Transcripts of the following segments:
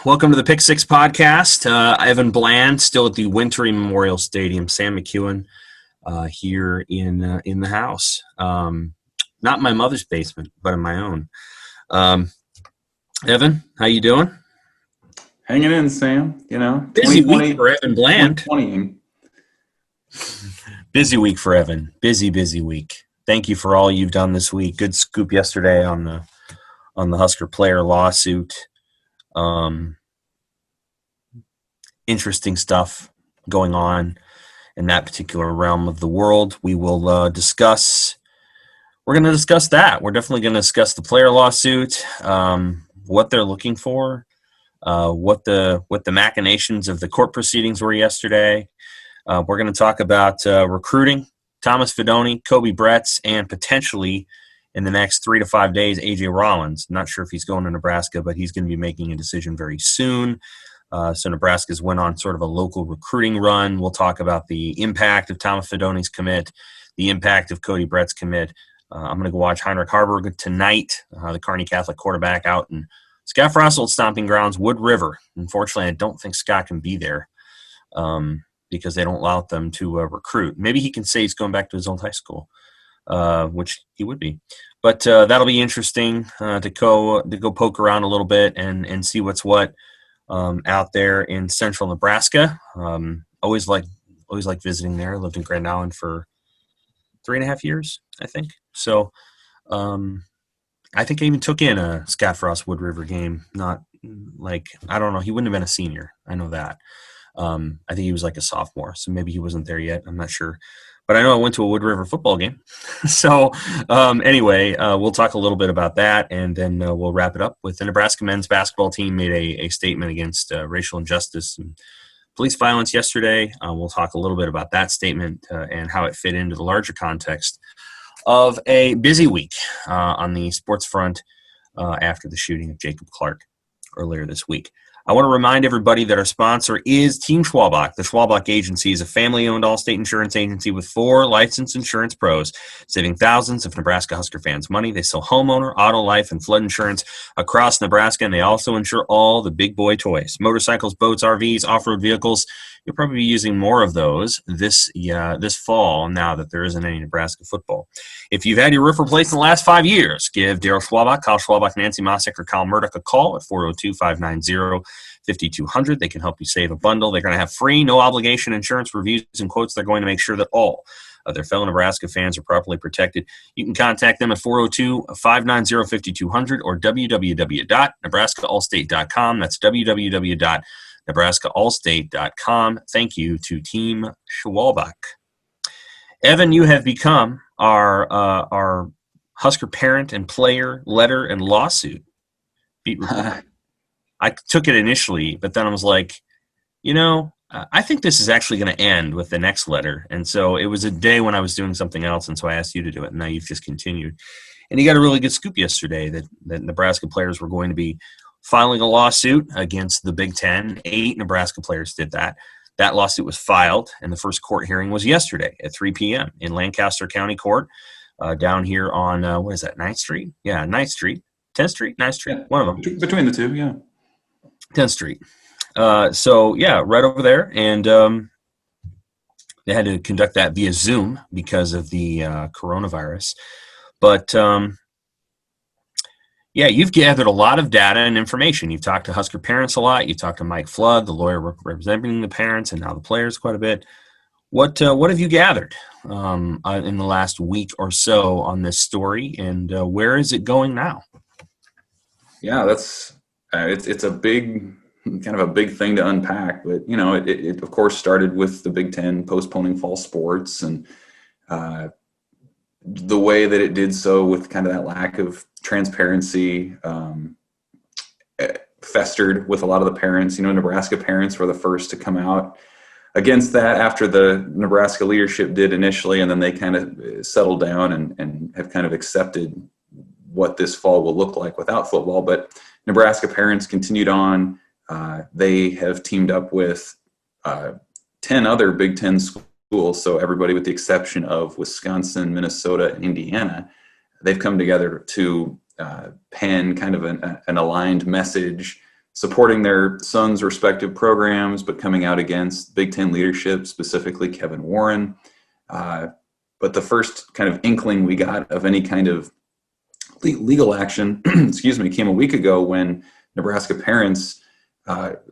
Welcome to the Pick Six podcast. Evan Bland still at the Wintry Memorial Stadium. Sam McKewon here in the house. Not in my mother's basement, but in my own. Evan, how you doing? Hanging in, Sam. You know, busy week for Evan Bland. 2020. Busy week for Evan. Busy week. Thank you for all you've done this week. Good scoop yesterday on the Husker player lawsuit. Interesting stuff going on in that particular realm of the world. We will discuss. We're going to discuss that. We're definitely going to discuss the player lawsuit, what they're looking for, what the machinations of the court proceedings were yesterday. We're going to talk about recruiting, Thomas Fidone, Kobe Bretz, and potentially in the next 3 to 5 days, A.J. Rollins. Not sure if he's going to Nebraska, but he's going to be making a decision very soon. So Nebraska's went on sort of a local recruiting run. We'll talk about the impact of Thomas Fidone's commit, the impact of Cody Brett's commit. I'm going to go watch Heinrich Harburg tonight, the Kearney Catholic quarterback out in Scott Frosthold's stomping grounds, Wood River. Unfortunately, I don't think Scott can be there because they don't allow them to recruit. Maybe he can say he's going back to his old high school, which he would be. But that'll be interesting to go poke around a little bit and see what's what. Out there in central Nebraska. Always like visiting there. Lived in Grand Island for 3.5 years, I think. So I think I even took in a Scott Frost Wood River game. Not like, I don't know, he wouldn't have been a senior. I know that. I think he was like a sophomore, so maybe he wasn't there yet. I'm not sure. But I know I went to a Wood River football game. So anyway, we'll talk a little bit about that, and then we'll wrap it up with the Nebraska men's basketball team made a statement against racial injustice and police violence yesterday. We'll talk a little bit about that statement and how it fit into the larger context of a busy week on the sports front after the shooting of Jacob Clark earlier this week. I want to remind everybody that our sponsor is Team Schwalbach. The Schwalbach Agency is a family-owned all-state insurance agency with 4 licensed insurance pros, saving thousands of Nebraska Husker fans money. They sell homeowner, auto, life, and flood insurance across Nebraska, and they also insure all the big boy toys, motorcycles, boats, RVs, off-road vehicles. You'll probably be using more of those this fall now that there isn't any Nebraska football. If you've had your roof replaced in the last 5 years, give Daryl Schwalbach, Kyle Schwalbach, Nancy Mosick, or Kyle Murdoch a call at 402-590-5200. They can help you save a bundle. They're going to have free, no-obligation insurance reviews and quotes. They're going to make sure that all of their fellow Nebraska fans are properly protected. You can contact them at 402-590-5200 or www.nebraskaallstate.com. That's www.nebraskaallstate.com. Thank you to Team Schwalbach. Evan, you have become our Husker parent and player letter and lawsuit beat reporter. I took it initially, but then I was like, I think this is actually going to end with the next letter. And so it was a day when I was doing something else, and so I asked you to do it, and now you've just continued. And you got a really good scoop yesterday that Nebraska players were going to be filing a lawsuit against the Big Ten. 8 Nebraska players did that. That lawsuit was filed, and the first court hearing was yesterday at 3 p.m. in Lancaster County Court down here on, 9th Street? Yeah, 9th Street. 10th Street? 9th Street? Yeah, one of them. Between the two, yeah. 10th Street. So, yeah, right over there. And they had to conduct that via Zoom because of the coronavirus. But, yeah, you've gathered a lot of data and information. You've talked to Husker parents a lot. You've talked to Mike Flood, the lawyer representing the parents, and now the players quite a bit. What have you gathered in the last week or so on this story, and where is it going now? Yeah, that's it's a big thing to unpack, but it of course started with the Big Ten postponing fall sports and the way that it did so with kind of that lack of transparency festered with a lot of the parents. Nebraska parents were the first to come out against that after the Nebraska leadership did initially, and then they kind of settled down and have kind of accepted what this fall will look like without football. But Nebraska parents continued on. They have teamed up with 10 other Big Ten schools, so everybody with the exception of Wisconsin, Minnesota, and Indiana. They've come together to pen kind of an aligned message supporting their sons' respective programs, but coming out against Big Ten leadership, specifically Kevin Warren. But the first kind of inkling we got of any kind of legal action, excuse me, came a week ago when Nebraska parents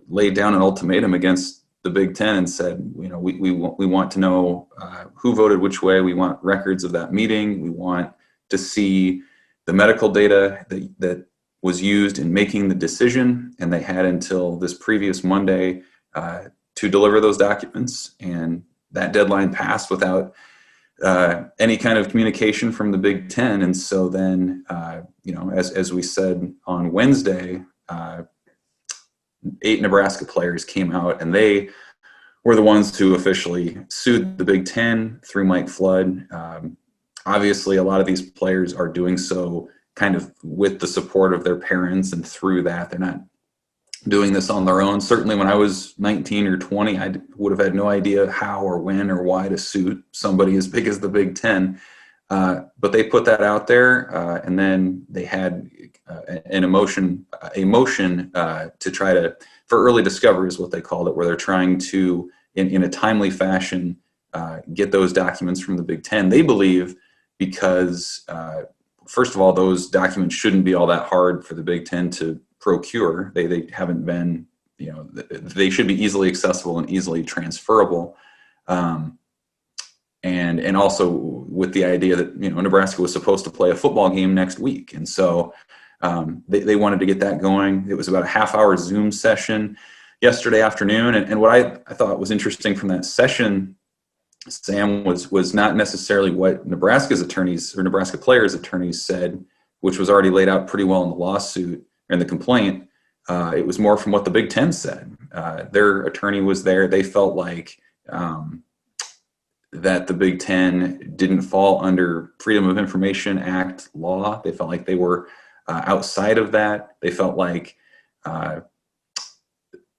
laid down an ultimatum against the Big Ten and said, we want to know who voted which way. We want records of that meeting. We want to see the medical data that was used in making the decision, and they had until this previous Monday to deliver those documents. And that deadline passed without any kind of communication from the Big Ten. And so then, as we said on Wednesday, 8 Nebraska players came out, and they were the ones who officially sued the Big Ten through Mike Flood. Obviously, a lot of these players are doing so kind of with the support of their parents, and through that, they're not doing this on their own. Certainly when I was 19 or 20, I would have had no idea how or when or why to sue somebody as big as the Big Ten. But they put that out there, and then they had a motion to try to, for early discovery is what they called it, where they're trying to, in a timely fashion, get those documents from the Big Ten. They believe because, first of all, those documents shouldn't be all that hard for the Big Ten to procure. They haven't been, they should be easily accessible and easily transferable. And also with the idea that, Nebraska was supposed to play a football game next week. And so they wanted to get that going. It was about a half-hour Zoom session yesterday afternoon. And what I thought was interesting from that session, Sam, was not necessarily what Nebraska's attorneys or Nebraska players' attorneys said, which was already laid out pretty well in the lawsuit and the complaint. It was more from what the Big Ten said. Their attorney was there. They felt like that the Big Ten didn't fall under Freedom of Information Act law. They felt like they were outside of that. They felt like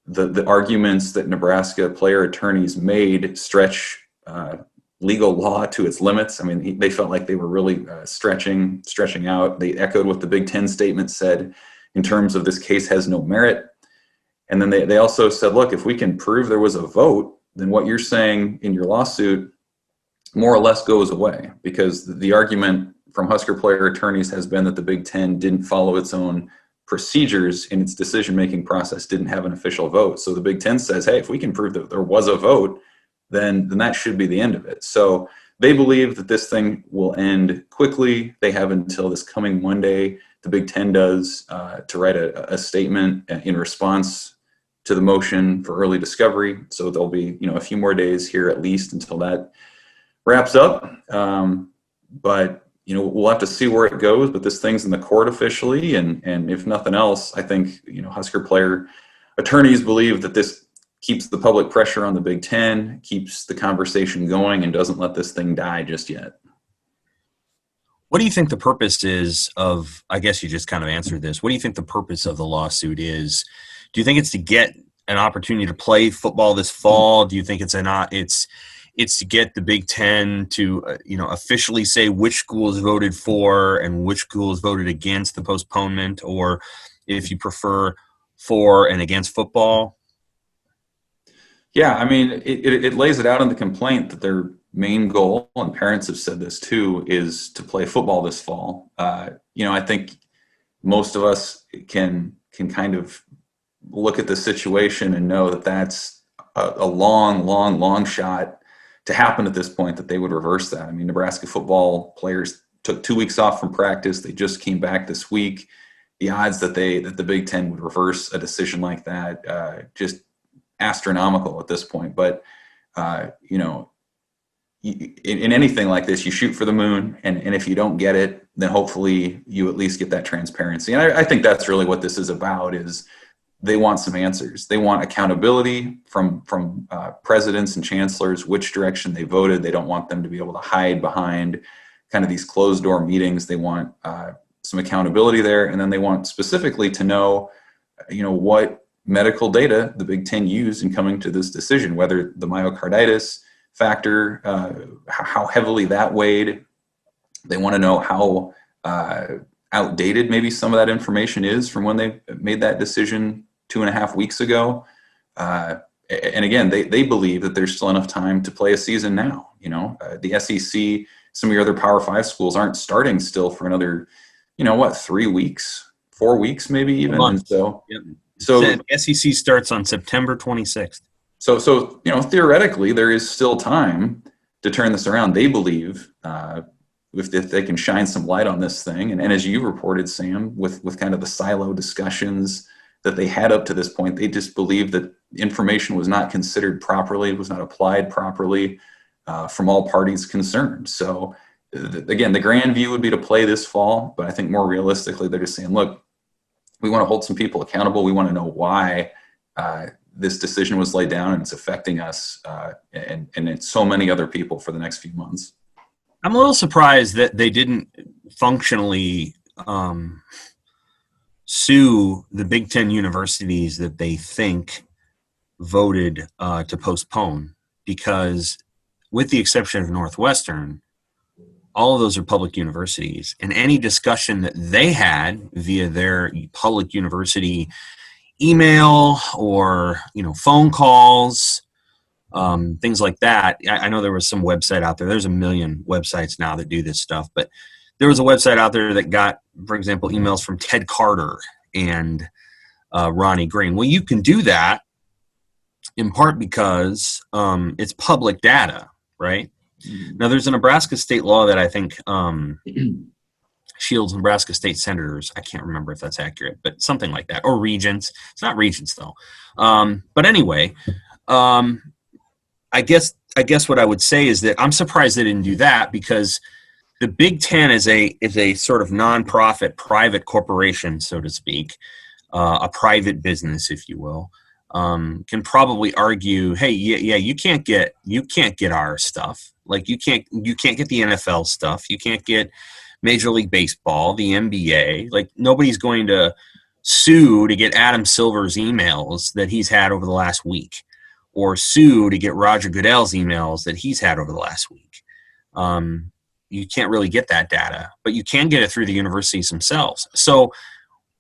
the arguments that Nebraska player attorneys made stretch legal law to its limits. I mean, they felt like they were really stretching out. They echoed what the Big Ten statement said in terms of this case has no merit. And then they also said, look, if we can prove there was a vote, then what you're saying in your lawsuit more or less goes away, because the argument from Husker player attorneys has been that the Big Ten didn't follow its own procedures in its decision-making process, didn't have an official vote. So the Big Ten says, hey, if we can prove that there was a vote, then that should be the end of it. So they believe that this thing will end quickly. They have until this coming Monday, the Big Ten does, to write a statement in response to the motion for early discovery. So there'll be, a few more days here at least until that wraps up. But we'll have to see where it goes. But this thing's in the court officially, and if nothing else, I think Husker player attorneys believe that this keeps the public pressure on the Big Ten, keeps the conversation going, and doesn't let this thing die just yet. What do you think the purpose is of, I guess you just kind of answered this, what do you think the purpose of the lawsuit is? Do you think it's to get an opportunity to play football this fall? Do you think it's to get the Big Ten to, officially say which schools voted for and which schools voted against the postponement, or if you prefer, for and against football? Yeah, I mean, it lays it out in the complaint that their main goal, and parents have said this too, is to play football this fall. I think most of us can kind of look at the situation and know that that's a long shot to happen at this point, that they would reverse that. I mean, Nebraska football players took 2 weeks off from practice. They just came back this week. The odds that the Big Ten would reverse a decision like that, just astronomical at this point. But in anything like this, you shoot for the moon, and if you don't get it, then hopefully you at least get that transparency. And I think that's really what this is about, is they want some answers. They want accountability from presidents and chancellors, which direction they voted. They don't want them to be able to hide behind kind of these closed door meetings. They want some accountability there. And then they want specifically to know, what medical data the Big Ten used in coming to this decision, whether the myocarditis factor, how heavily that weighed. They want to know how outdated maybe some of that information is from when they made that decision 2.5 weeks ago. And again, they believe that there's still enough time to play a season now. The SEC, some of your other Power 5 schools aren't starting still for another, 3 weeks, 4 weeks, maybe even. And so, yep. So SEC starts on September 26th. So theoretically, there is still time to turn this around. They believe if they can shine some light on this thing, and as you reported, Sam, with kind of the silo discussions that they had up to this point, they just believe that information was not considered properly, was not applied properly from all parties concerned. So again, the grand view would be to play this fall, but I think more realistically, they're just saying, look, we want to hold some people accountable. We want to know why this decision was laid down, and it's affecting us and it's so many other people for the next few months. I'm a little surprised that they didn't functionally sue the Big Ten universities that they think voted to postpone, because with the exception of Northwestern, all of those are public universities, and any discussion that they had via their public university email or phone calls, things like that. I know there was some website out there. There's a million websites now that do this stuff, but there was a website out there that got, for example, emails from Ted Carter and Ronnie Green. Well, you can do that in part because it's public data, right? Now, there's a Nebraska state law that I think shields Nebraska state senators. I can't remember if that's accurate, but something like that. Or regents. It's not regents, though. But anyway, I guess what I would say is that I'm surprised they didn't do that, because the Big Ten is a sort of nonprofit private corporation, so to speak, a private business, if you will. Can probably argue, hey, yeah, you can't get our stuff. Like you can't get the NFL stuff. You can't get Major League Baseball, the NBA. Like nobody's going to sue to get Adam Silver's emails that he's had over the last week, or sue to get Roger Goodell's emails that he's had over the last week. You can't really get that data, but you can get it through the universities themselves. So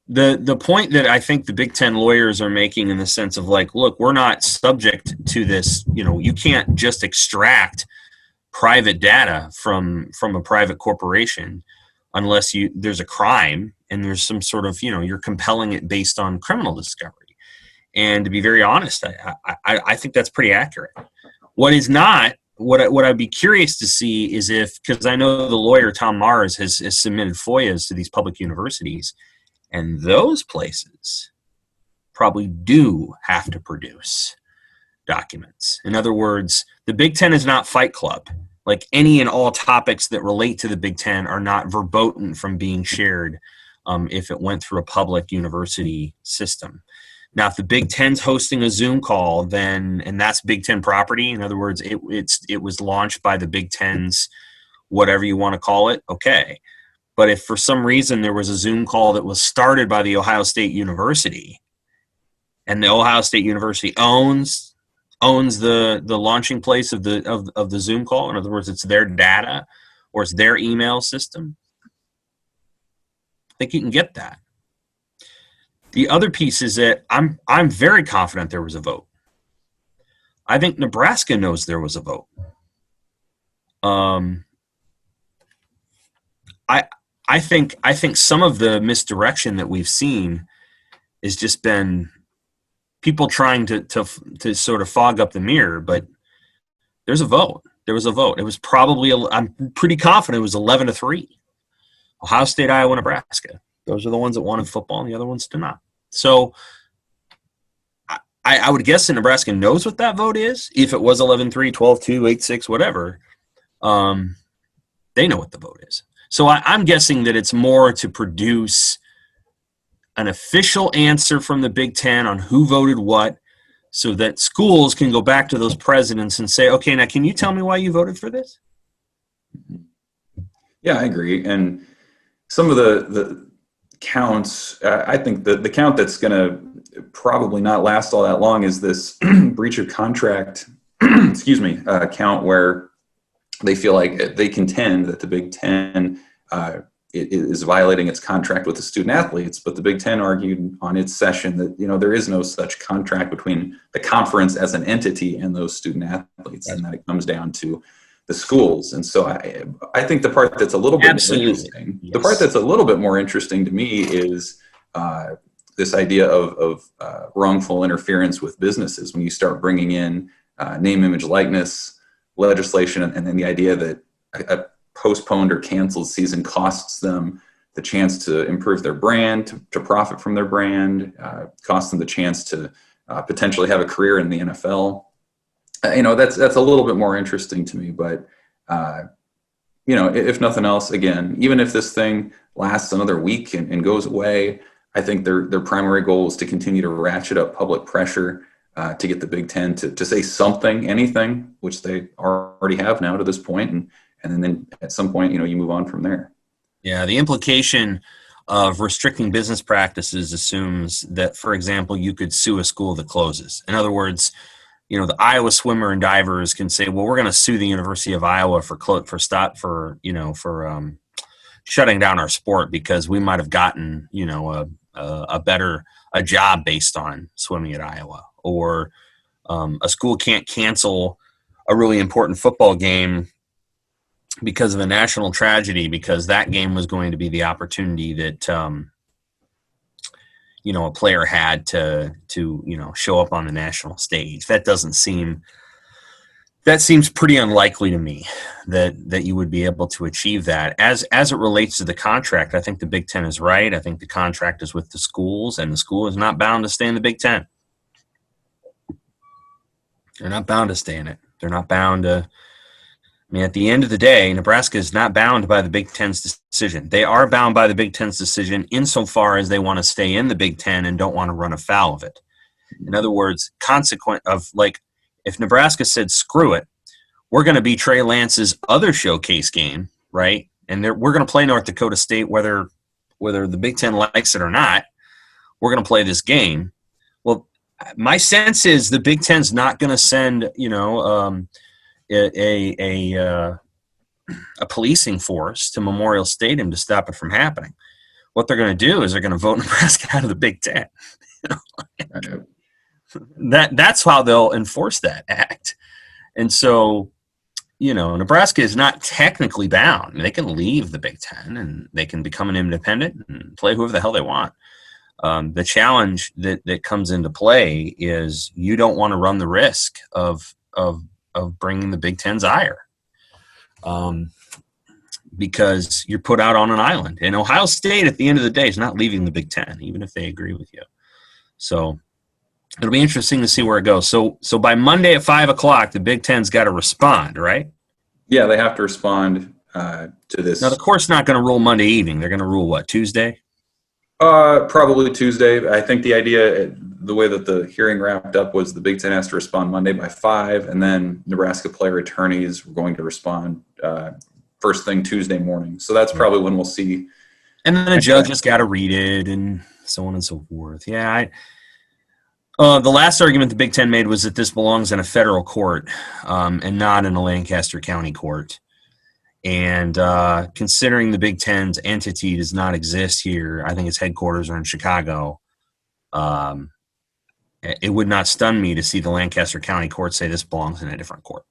the point that I think the Big Ten lawyers are making, in the sense of like, look, we're not subject to this. You can't just extract private data from a private corporation unless there's a crime and there's some sort of, you're compelling it based on criminal discovery. And to be very honest, I think that's pretty accurate. What is not, what I'd be curious to see is because I know the lawyer Tom Mars has submitted FOIAs to these public universities, and those places probably do have to produce documents. In other words, the Big Ten is not Fight Club. Like any and all topics that relate to the Big Ten are not verboten from being shared if it went through a public university system. Now, if the Big Ten's hosting a Zoom call, and that's Big Ten property, in other words, it was launched by the Big Ten's, whatever you want to call it, okay. But if for some reason there was a Zoom call that was started by the Ohio State University, and the Ohio State University owns the launching place of the Zoom call, in other words, it's their data or it's their email system, I think you can get that. The other piece is that I'm very confident there was a vote. I think Nebraska knows there was a vote. I think some of the misdirection that we've seen has just been people trying to sort of fog up the mirror, but there's a vote. There was a vote. It was probably, I'm pretty confident it was 11-3. Ohio State, Iowa, Nebraska. Those are the ones that won in football, and the other ones did not. So I would guess that Nebraska knows what that vote is. If it was 11-3, 12-2, 8-6, whatever, they know what the vote is. So I'm guessing that it's more to produce an official answer from the Big Ten on who voted what, so that schools can go back to those presidents and say, okay, now can you tell me why you voted for this? Yeah, I agree. And some of the counts, I think the count that's going to probably not last all that long is this breach of contract, count where they feel like they contend that the Big Ten it is violating its contract with the student athletes. But the Big Ten argued on its session that, there is no such contract between the conference as an entity and those student athletes, and that it comes down to the schools. And so I think the part that's a little bit more interesting, the part that's a little bit more interesting to me is this idea of wrongful interference with businesses. When you start bringing in name, image, likeness legislation, and then the idea that a postponed or canceled season costs them the chance to improve their brand, to profit from their brand, costs them the chance to potentially have a career in the NFL. That's a little bit more interesting to me. But if nothing else, again, even if this thing lasts another week and goes away, I think their primary goal is to continue to ratchet up public pressure to get the Big Ten to say something, anything, which they already have now to this point, and then at some point, you move on from there. Yeah, the implication of restricting business practices assumes that, for example, you could sue a school that closes. In other words, the Iowa swimmer and divers can say, well, we're going to sue the University of Iowa for shutting down our sport because we might have gotten, a job based on swimming at Iowa. Or a school can't cancel a really important football game because of a national tragedy, because that game was going to be the opportunity that a player had to show up on the national stage. That seems pretty unlikely to me that you would be able to achieve that. As it relates to the contract, I think the Big Ten is right. I think the contract is with the schools, and the school is not bound to stay in the Big Ten. They're not bound to stay in it. They're not bound to. At the end of the day, Nebraska is not bound by the Big Ten's decision. They are bound by the Big Ten's decision insofar as they want to stay in the Big Ten and don't want to run afoul of it. In other words, if Nebraska said, screw it, we're going to be Trey Lance's other showcase game, right? And we're going to play North Dakota State whether the Big Ten likes it or not. We're going to play this game. Well, my sense is the Big Ten's not going to send, a policing force to Memorial Stadium to stop it from happening. What they're going to do is they're going to vote Nebraska out of the Big Ten. That's how they'll enforce that act. And so, Nebraska is not technically bound. They can leave the Big Ten and they can become an independent and play whoever the hell they want. The challenge that comes into play is you don't want to run the risk of bringing the Big Ten's ire, because you're put out on an island. And Ohio State, at the end of the day, is not leaving the Big Ten, even if they agree with you. So it'll be interesting to see where it goes. So by Monday at 5 o'clock, the Big Ten's got to respond, right? Yeah, they have to respond to this. Now, the court's not going to rule Monday evening. They're going to rule what, Tuesday? Probably Tuesday. I think the idea, the way that the hearing wrapped up, was the Big Ten has to respond Monday by 5, and then Nebraska player attorneys were going to respond first thing Tuesday morning. So that's probably when we'll see. And then the judge has got to read it and so on and so forth. Yeah. The last argument the Big Ten made was that this belongs in a federal court and not in a Lancaster County court. And considering the Big Ten's entity does not exist here, I think its headquarters are in Chicago, it would not stun me to see the Lancaster County court say this belongs in a different court.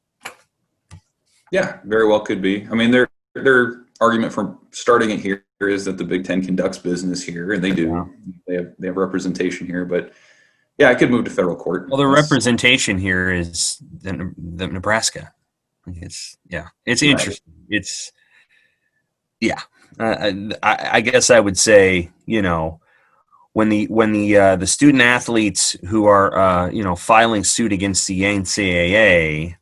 Yeah, very well could be. Their argument for starting it here is that the Big Ten conducts business here, and they do. Yeah. They have representation here, but yeah, it could move to federal court. Well, the representation here is the Nebraska. It's interesting. It's I guess I would say, when the student athletes who are filing suit against the NCAA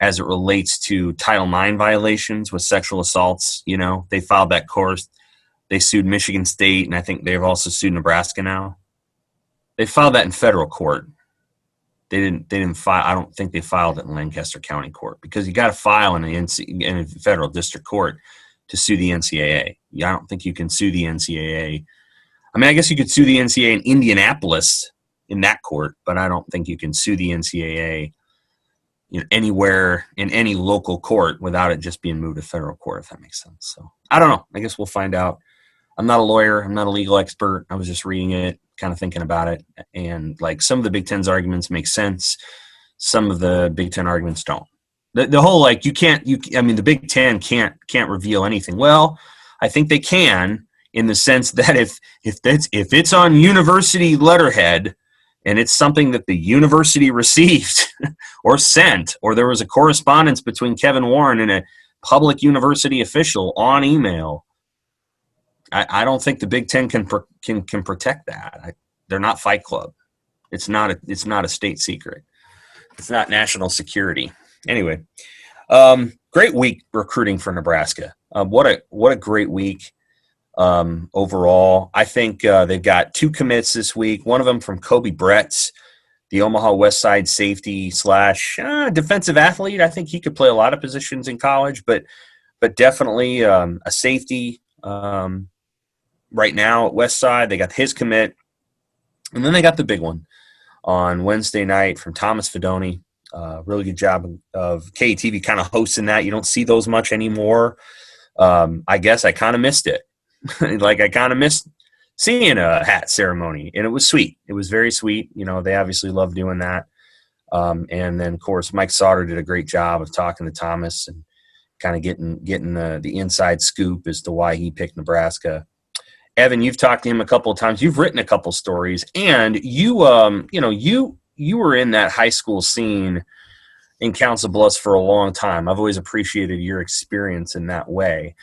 as it relates to Title IX violations with sexual assaults, they filed that course. They sued Michigan State, and I think they've also sued Nebraska now. They filed that in federal court. They didn't file. I don't think they filed it in Lancaster County Court, because you got to file in a federal district court to sue the NCAA. I don't think you can sue the NCAA. I guess you could sue the NCAA in Indianapolis in that court, but I don't think you can sue the NCAA, anywhere in any local court without it just being moved to federal court, if that makes sense. So I don't know. I guess we'll find out. I'm not a lawyer. I'm not a legal expert. I was just reading it, kind of thinking about it. And like some of the Big Ten's arguments make sense. Some of the Big Ten arguments don't. The whole, like, the Big Ten can't reveal anything. Well, I think they can, in the sense that if it's on university letterhead and it's something that the university received or sent, or there was a correspondence between Kevin Warren and a public university official on email, I don't think the Big Ten can protect that. They're not Fight Club. It's not a state secret. It's not national security. Anyway, great week recruiting for Nebraska. What a great week overall. I think they've got 2 commits this week. One of them from Kobe Bretz, the Omaha West Side safety / defensive athlete. I think he could play a lot of positions in college, but definitely a safety. Right now at West Side, they got his commit, and then they got the big one on Wednesday night from Thomas Fedoni. Really good job of KTV kind of hosting that. You don't see those much anymore. I guess I kind of missed it. Like, I kind of missed seeing a hat ceremony, and it was sweet. It was very sweet. They obviously love doing that. And then, of course, Mike Sauter did a great job of talking to Thomas and kind of getting the inside scoop as to why he picked Nebraska. Evan, you've talked to him a couple of times. You've written a couple stories, and you were in that high school scene in Council Bluffs for a long time. I've always appreciated your experience in that way.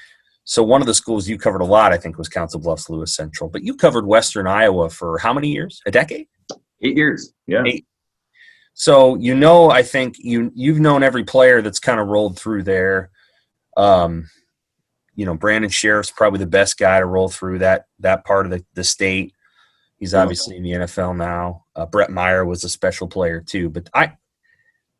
So one of the schools you covered a lot, I think, was Council Bluffs Lewis Central. But you covered Western Iowa for how many years? A decade? 8 years. Yeah. 8. So I think you've known every player that's kind of rolled through there. Brandon Sheriff's probably the best guy to roll through that part of the state. He's obviously in the NFL now. Brett Meyer was a special player too. But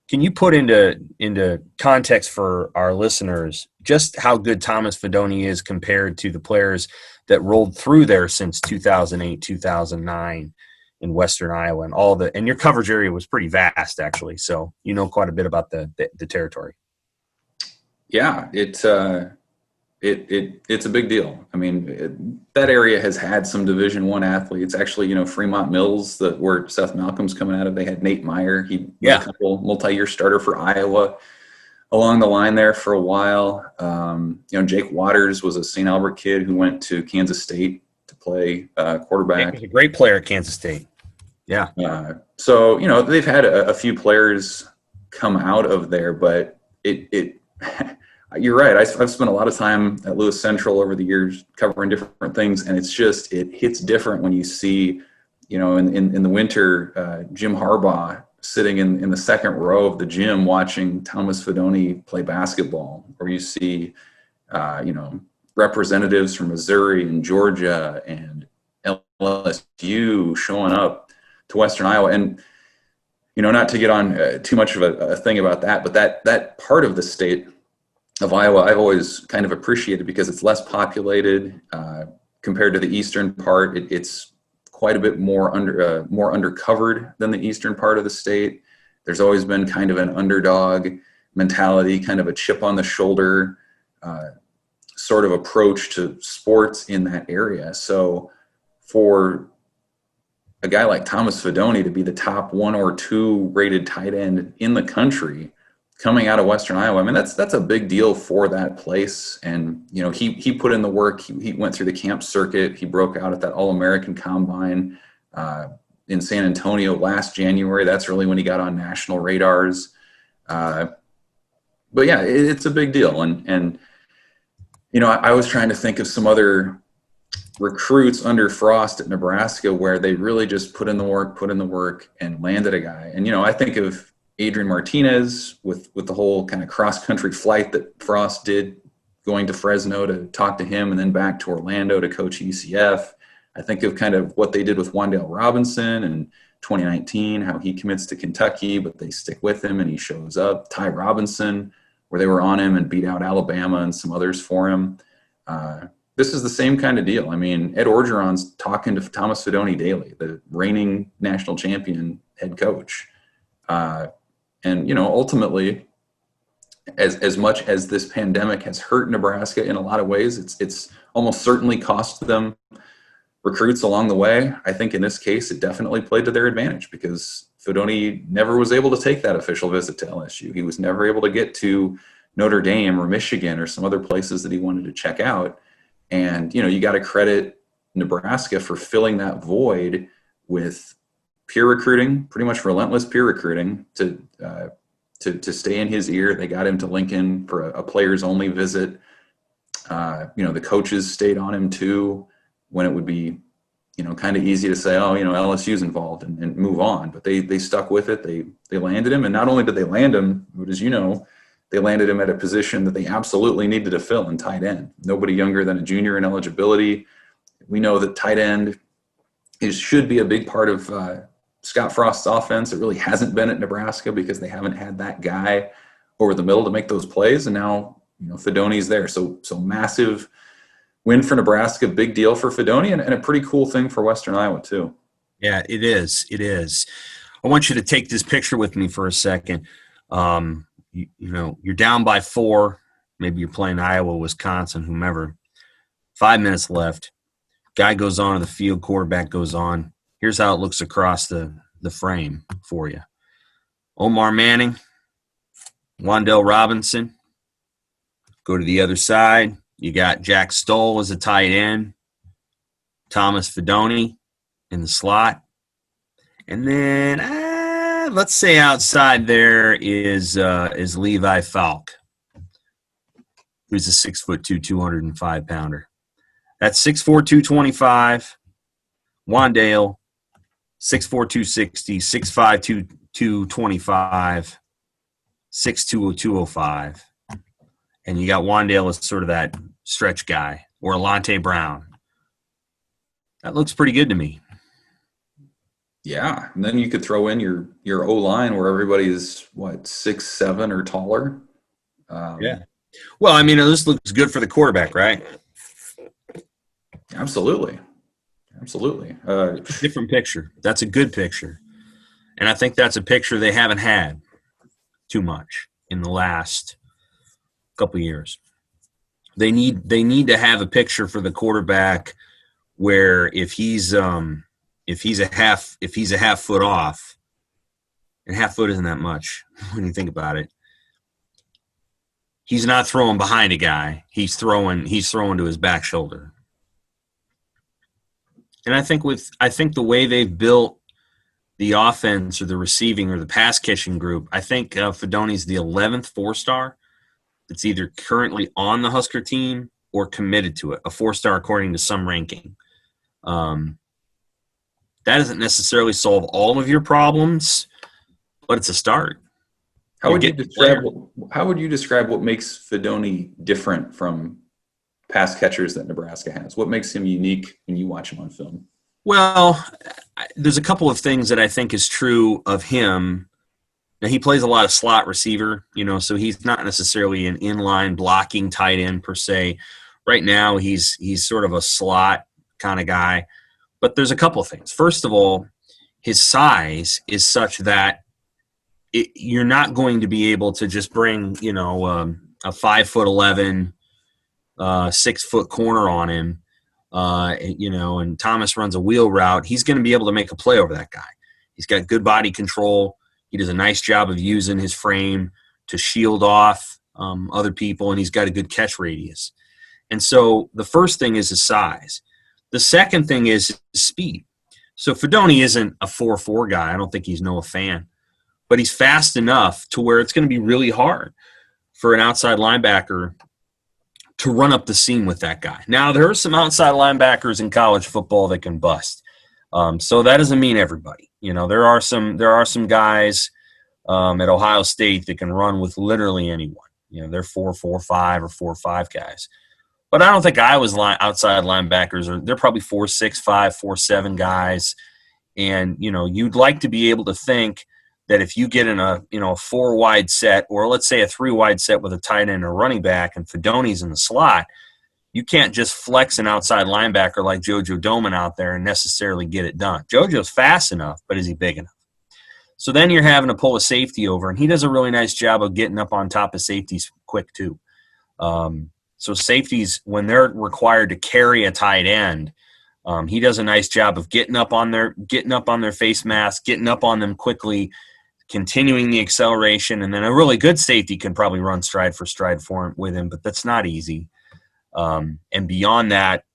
can you put into context for our listeners just how good Thomas Fedoni is compared to the players that rolled through there since 2008, 2009 in Western Iowa, and your coverage area was pretty vast actually. So quite a bit about the territory. Yeah, it's a big deal. I mean, that area has had some Division I athletes. Actually, Fremont Mills, where Seth Malcolm's coming out of, they had Nate Meyer. He was a couple multi-year starter for Iowa along the line there for a while. Jake Waters was a St. Albert kid who went to Kansas State to play quarterback. He was a great player at Kansas State. Yeah. So they've had a few players come out of there, but it you're right. I've spent a lot of time at Lewis Central over the years covering different things, and it hits different when you see, in the winter, Jim Harbaugh sitting in the second row of the gym watching Thomas Fedoni play basketball, or you see, representatives from Missouri and Georgia and LSU showing up to Western Iowa. And, not to get on too much of a thing about that, but that part of the state of Iowa, I've always kind of appreciated because it's less populated compared to the eastern part. It's quite a bit more undercovered than the eastern part of the state. There's always been kind of an underdog mentality, kind of a chip on the shoulder sort of approach to sports in that area. So for a guy like Thomas Fedoni to be the top 1 or 2 rated tight end in the country coming out of Western Iowa, I mean, that's a big deal for that place. And, he put in the work. He went through the camp circuit. He broke out at that All-American Combine in San Antonio last January. That's really when he got on national radars. But yeah, it's a big deal. And I was trying to think of some other recruits under Frost at Nebraska where they really just put in the work and landed a guy. And, I think of Adrian Martinez with the whole kind of cross-country flight that Frost did, going to Fresno to talk to him and then back to Orlando to coach ECF. I think of kind of what they did with Wan'Dale Robinson in 2019, how he commits to Kentucky, but they stick with him and he shows up. Ty Robinson, where they were on him and beat out Alabama and some others for him. This is the same kind of deal. I mean, Ed Orgeron's talking to Thomas Fedoni daily, the reigning national champion head coach. And, ultimately, as much as this pandemic has hurt Nebraska in a lot of ways, it's almost certainly cost them recruits along the way. I think in this case, it definitely played to their advantage because Fedoni never was able to take that official visit to LSU. He was never able to get to Notre Dame or Michigan or some other places that he wanted to check out. And, you got to credit Nebraska for filling that void with peer recruiting, pretty much relentless peer recruiting to stay in his ear. They got him to Lincoln for a players only visit. The coaches stayed on him too, when it would be, kind of easy to say, oh, LSU's involved and move on. But they stuck with it. They landed him. And not only did they land him, but as you know, they landed him at a position that they absolutely needed to fill in tight end. Nobody younger than a junior in eligibility. We know that tight end should be a big part of Scott Frost's offense. It really hasn't been at Nebraska because they haven't had that guy over the middle to make those plays. And now, Fedoni's there. So massive win for Nebraska, big deal for Fedoni, and a pretty cool thing for Western Iowa too. Yeah, it is. It is. I want you to take this picture with me for a second. You're down by 4. Maybe you're playing Iowa, Wisconsin, whomever. 5 minutes left. Guy goes on to the field. Quarterback goes on. Here's how it looks across the frame for you. Omar Manning, Wan'Dale Robinson. Go to the other side. You got Jack Stoll as a tight end. Thomas Fedoni in the slot. And then let's say outside there is Levi Falk, who's a 6'2", 205-pounder. That's 6'4", 225. Wan'Dale, 6'4", 260, 6'5", 225, 6'2", 205. And you got Wan'Dale as sort of that stretch guy, or Alante Brown. That looks pretty good to me. Yeah, and then you could throw in your O-line where everybody is, 6'7" or taller. Yeah. Well, this looks good for the quarterback, right? Absolutely. Different picture. That's a good picture. And I think that's a picture they haven't had too much in the last couple of years. They need to have a picture for the quarterback where if he's a half foot off, and half foot isn't that much when you think about it, he's not throwing behind a guy. He's throwing to his back shoulder. And I think the way they've built the offense or the receiving or the pass catching group, I think Fedoni's the 11th 4-star that's either currently on the Husker team or committed to it, a 4-star according to some ranking. That doesn't necessarily solve all of your problems, but it's a start. How would you describe what makes Fedoni different from pass catchers that Nebraska has? What makes him unique when you watch him on film? Well, there's a couple of things that I think is true of him. Now, he plays a lot of slot receiver, so he's not necessarily an inline blocking tight end per se. Right now, he's sort of a slot kind of guy. But there's a couple of things. First of all, his size is such that you're not going to be able to just bring, a 5'11", 6-foot corner on him, and Thomas runs a wheel route. He's going to be able to make a play over that guy. He's got good body control. He does a nice job of using his frame to shield off other people, and he's got a good catch radius. And so the first thing is his size. The second thing is his speed. So Fedoni isn't a 4.4 guy. I don't think he's Noah Fan. But he's fast enough to where it's going to be really hard for an outside linebacker to run up the seam with that guy. Now, there are some outside linebackers in college football that can bust. So that doesn't mean everybody. There are some guys at Ohio State that can run with literally anyone. They're 4.45 or 4.5 guys. But I don't think Iowa's outside linebackers they're probably 4.65, 4.7 guys. And, you'd like to be able to think that if you get in a 4-wide set, or let's say a 3-wide set with a tight end or running back and Fedoni's in the slot, you can't just flex an outside linebacker like JoJo Doman out there and necessarily get it done. JoJo's fast enough, but is he big enough? So then you're having to pull a safety over, and he does a really nice job of getting up on top of safeties quick too. So safeties, when they're required to carry a tight end, he does a nice job of getting up on their face mask, getting up on them quickly, continuing the acceleration, and then a really good safety can probably run stride for stride with him, but that's not easy. And beyond that,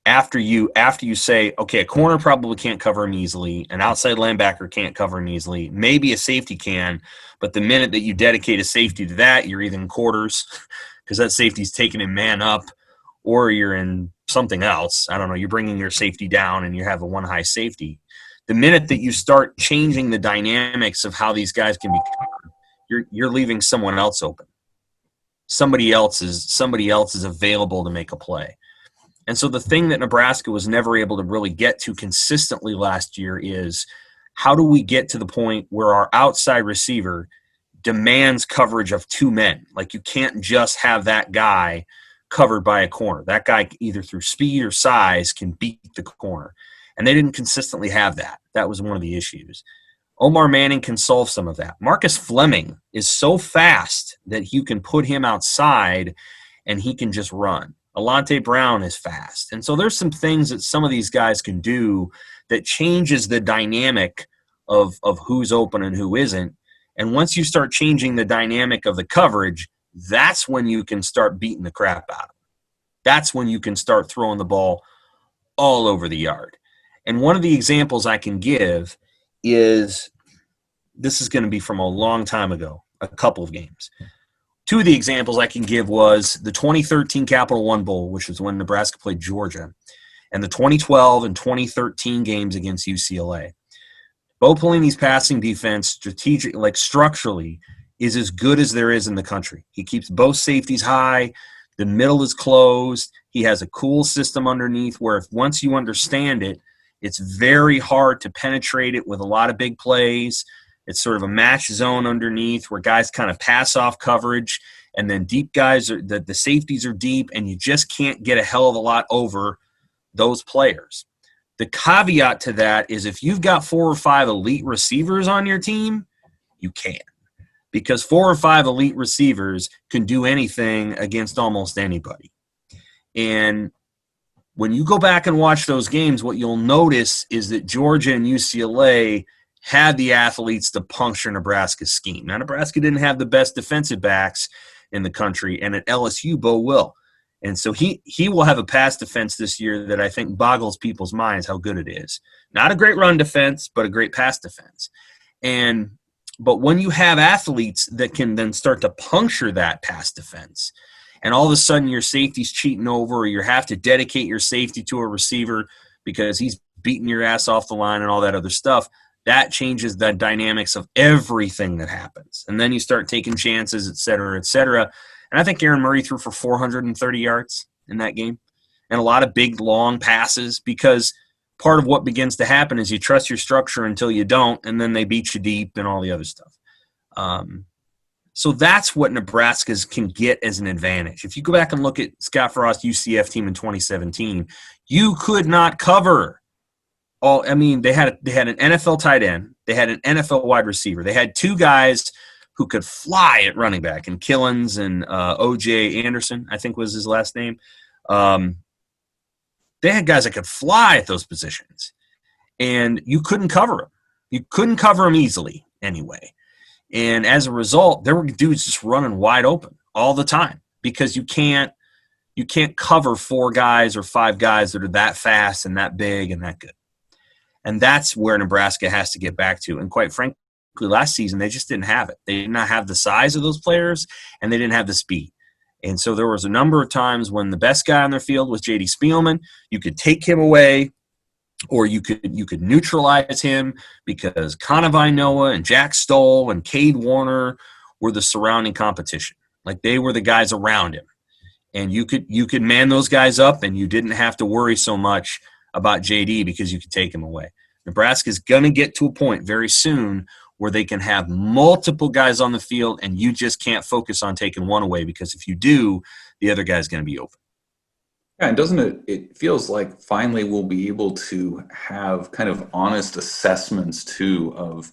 after you say, okay, a corner probably can't cover him easily, an outside linebacker can't cover him easily, maybe a safety can, but the minute that you dedicate a safety to that, you're either in quarters because that safety's taking him man up, or you're in something else. I don't know, you're bringing your safety down and you have a one high safety. The minute that you start changing the dynamics of how these guys can be covered, you're leaving someone else open. Somebody else is available to make a play. And so the thing that Nebraska was never able to really get to consistently last year is, how do we get to the point where our outside receiver demands coverage of two men? Like, you can't just have that guy covered by a corner. That guy, either through speed or size, can beat the corner. And they didn't consistently have that. That was one of the issues. Omar Manning can solve some of that. Marcus Fleming is so fast that you can put him outside and he can just run. Alante Brown is fast. And so there's some things that some of these guys can do that changes the dynamic of who's open and who isn't. And once you start changing the dynamic of the coverage, that's when you can start beating the crap out of them. That's when you can start throwing the ball all over the yard. And one of the examples I can give is, this is going to be from a long time ago, a couple of games. Two of the examples I can give was the 2013 Capital One Bowl, which was when Nebraska played Georgia, and the 2012 and 2013 games against UCLA. Bo Pelini's passing defense, structurally, is as good as there is in the country. He keeps both safeties high. The middle is closed. He has a cool system underneath where once you understand it, it's very hard to penetrate it with a lot of big plays. It's sort of a match zone underneath where guys kind of pass off coverage, and then deep guys, the safeties are deep, and you just can't get a hell of a lot over those players. The caveat to that is, if you've got 4 or 5 elite receivers on your team, you can. Because 4 or 5 elite receivers can do anything against almost anybody. And when you go back and watch those games, what you'll notice is that Georgia and UCLA had the athletes to puncture Nebraska's scheme. Now, Nebraska didn't have the best defensive backs in the country, and at LSU, Bo will. And so he will have a pass defense this year that I think boggles people's minds how good it is. Not a great run defense, but a great pass defense. But when you have athletes that can then start to puncture that pass defense, and all of a sudden your safety's cheating over, or you have to dedicate your safety to a receiver because he's beating your ass off the line and all that other stuff, that changes the dynamics of everything that happens. And then you start taking chances, et cetera, et cetera. And I think Aaron Murray threw for 430 yards in that game, and a lot of big, long passes, because part of what begins to happen is you trust your structure until you don't, and then they beat you deep and all the other stuff. So that's what Nebraska's can get as an advantage. If you go back and look at Scott Frost's UCF team in 2017, you could not cover all. I mean, they had an NFL tight end, they had an NFL wide receiver, they had 2 guys who could fly at running back, and Killens and O.J. Anderson, I think was his last name. They had guys that could fly at those positions, and you couldn't cover them. You couldn't cover them easily anyway. And as a result, there were dudes just running wide open all the time, because you can't cover 4 guys or 5 guys that are that fast and that big and that good. And that's where Nebraska has to get back to. And quite frankly, last season, they just didn't have it. They did not have the size of those players, and they didn't have the speed. And so there was a number of times when the best guy on their field was J.D. Spielman. You could take him away, or you could neutralize him, because Conavine Noah and Jack Stoll and Cade Warner were the surrounding competition. Like, they were the guys around him. And you could man those guys up, and you didn't have to worry so much about JD because you could take him away. Nebraska's going to get to a point very soon where they can have multiple guys on the field, and you just can't focus on taking one away, because if you do, the other guy's going to be open. Yeah, and doesn't it, it feels like finally we'll be able to have kind of honest assessments too of